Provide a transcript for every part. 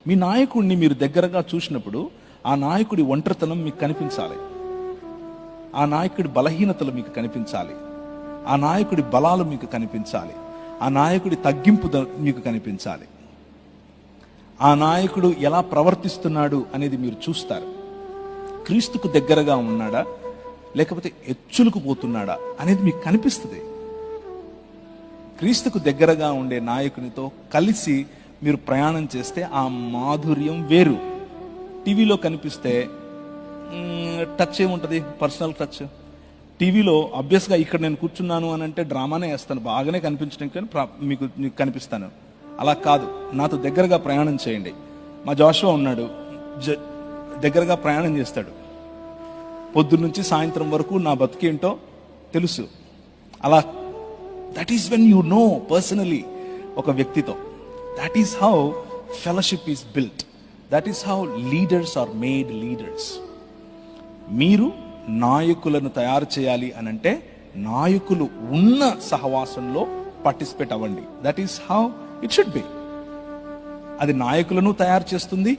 మీ నాయకుడిని మీరు దగ్గరగా చూసినప్పుడు ఆ నాయకుడి ఒంటరితనం మీకు కనిపించాలి, ఆ నాయకుడి బలహీనతలు మీకు కనిపించాలి, ఆ నాయకుడి బలాలు మీకు కనిపించాలి, ఆ నాయకుడి తగ్గింపు మీకు కనిపించాలి, ఆ నాయకుడు ఎలా ప్రవర్తిస్తున్నాడు అనేది మీరు చూస్తారు. క్రీస్తుకు దగ్గరగా ఉన్నాడా లేకపోతే ఎచ్చులకు పోతున్నాడా అనేది మీకు కనిపిస్తుంది. క్రీస్తుకు దగ్గరగా ఉండే నాయకునితో కలిసి మీరు ప్రయాణం చేస్తే ఆ మాధుర్యం వేరు. టీవీలో కనిపిస్తే టచ్ ఏముంటుంది, పర్సనల్ టచ్. టీవీలో అబ్వియస్గా ఇక్కడ నేను కూర్చున్నాను అని అంటే డ్రామానే వేస్తాను, బాగానే కనిపించడం కానీ మీకు కనిపిస్తాను. అలా కాదు, నాతో దగ్గరగా ప్రయాణం చేయండి. మా జోషువా ఉన్నాడు, దగ్గరగా ప్రయాణం చేస్తాడు. పొద్దున్న నుంచి సాయంత్రం వరకు నా బతికేంటో తెలుసు. అలా that is when you know personally ఒక వ్యక్తితో. That is how fellowship is built. That is how leaders are made leaders. మీరు నాయకులను తయారు చేయాలి అని అంటే నాయకులు ఉన్న సహవాసంలో పార్టిసిపేట్ అవ్వండి. That is how it should be. అది నాయకులను తయారు చేస్తుంది,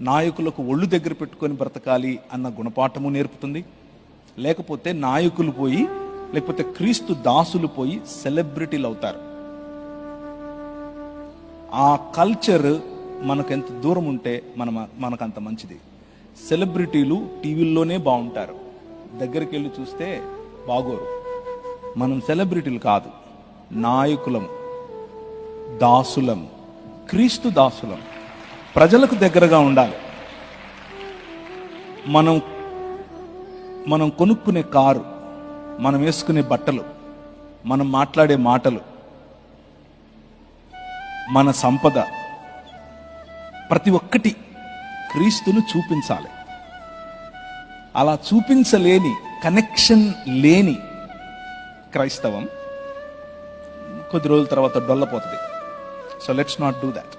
నాయకులకు ఒళ్ళు దగ్గర పెట్టుకొని బ్రతకాలి అన్న గుణపాఠము నేర్పుతుంది. లేకపోతే నాయకులు పోయి, లేకపోతే క్రీస్తు దాసులు పోయి సెలబ్రిటీలు అవుతారు. ఆ కల్చర్ మనకు ఎంత దూరం ఉంటే మనకంత మంచిది. సెలబ్రిటీలు టీవీల్లోనే బాగుంటారు, దగ్గరికి వెళ్ళి చూస్తే బాగోరు. మనం సెలబ్రిటీలు కాదు, నాయకులం, దాసులం, క్రీస్తు దాసులం. ప్రజలకు దగ్గరగా ఉండాలి. మనం కొనుక్కునే కారు, మనం వేసుకునే బట్టలు, మనం మాట్లాడే మాటలు, మన సంపద, ప్రతి ఒక్కటి క్రీస్తును చూపించాలి. అలా చూపించలేని, కనెక్షన్ లేని క్రైస్తవం కొద్ది రోజుల తర్వాత డొల్లపోతుంది. So let's not do that.